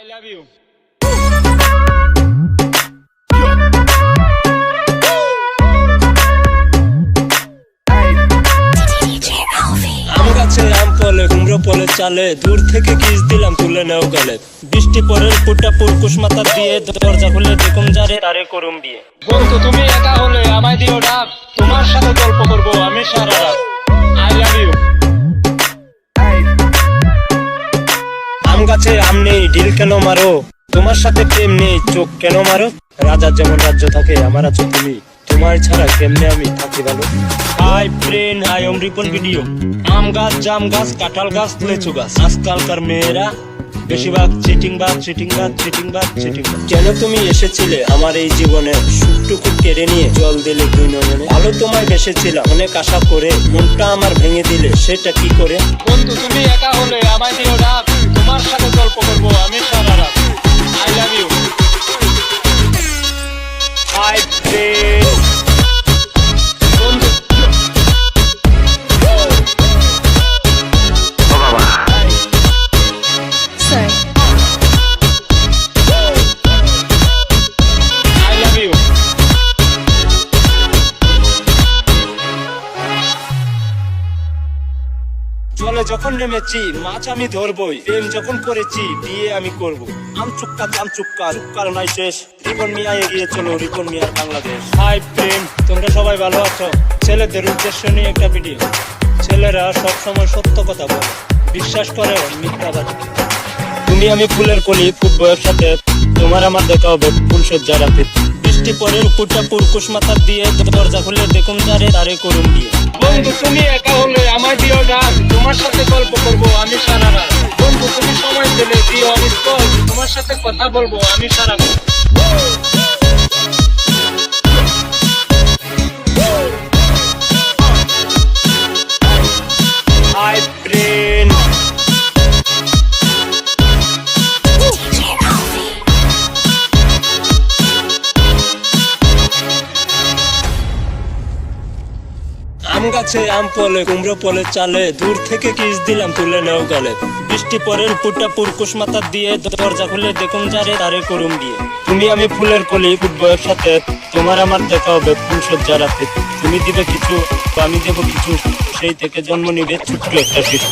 I love you. আম গাছে আম ফলে কুমড়ো ফলে চালে দূর থেকে কিস দিলাম তুলে নেও গালে বৃষ্টি পরের ফুটা পুরকুশ মাথা দিয়ে দরজা খুলে দেখুম যারে তারে করুম বিয়ে। বন্ধু তুমি একা হলে আমায় দিও ডাক, তোমার সাথে গল্প করবো আমি সারা রাত। I love you. আম গাছে আম নেই ঢিল কেন মারো, তোমার সাথে প্রেম নেই চোখ কেন মারো। রাজার যেমন রাজ্য থাকে আমার আছো তুমি, তোমার ছাড়া কেমনে আমি থাকি ভালো। হাই ফ্রেন্ড, হাই ওম রিপন ভিডিও। আম গাছ, জাম গাছ, কাঁঠাল গাছ, লিচু গাছ। আজকালকার মেয়েরা বেশিরভাগ চিটিং বাজ। কেন তুমি এসেছিলে আমার এই জীবনে, সুখটুকু কেড়ে নিয়ে জল দিলে দুই নয়নে। ভালো তোমায় বেসেছিলাম অনেক আশা করে, মনটা আমার ভেঙে দিলে সেটা কি করে। বন্ধু তুমি একা হলে আমায় দিও ডাক, তোমার সাথে গল্প করবো আমি সারা রাত। I love you. Hi friend, বন্ধু Sorry. I love you. জলে যখন নেমেছি মাছ আমি ধরবই, প্রেম যখন করেছি বিয়ে আমি করব। আম চুক্কা চুক্কার নাই শেষ, রিপন মিয়া এগিয়ে চলো, রিপন মিয়ার বাংলাদেশ। হাই ফ্রেন্ড, তোমরা সবাই ভালো আছো? ছেলেদের উদ্দেশ্য নিয়ে একটা ভিডিও। ছেলেরা সবসময় সত্য কথা বলে, বিশ্বাস করে মিথ্যাবাদী। তুমি আমি ফুলের কলি, ফুটবো একসাথে, তোমার আমার দেখা হবে ফুল সজ্জা রাতে। বৃষ্টি পরের ফুটা পুরকুশ মাথা দিয়ে দরজা খুলে দেখুন যারে তারে করুন বিয়ে। বন্ধু তুমি একা হলে আমায় দিও ডাক, তোমার সাথে গল্প করবো আমি সারা রাত। বন্ধু তুমি সময় দিলে দিও আমি কল, তোমার সাথে কথা বলবো আমি সারা রাত। হাই ফ্রেন্ড, আম গাছে আম ফলে কুমড়ো ফলে চালে দূর থেকে কিস দিলাম তুলে নেও গালে। বৃষ্টি পরের ফুটা পুরকুশ মাথা দিয়ে দরজা খুলে দেখুন যারে তারে করুম বিয়ে। তুমি আমি ফুলের কলি, ফুটবো একসাথে, তোমার আমার দেখা হবে ফুল সজ্জা রাতে। তুমি দিবে কিছু, আমি দেবো কিছু, সেই থেকে জন্ম নিবে ছোট্ট একটা শিশু।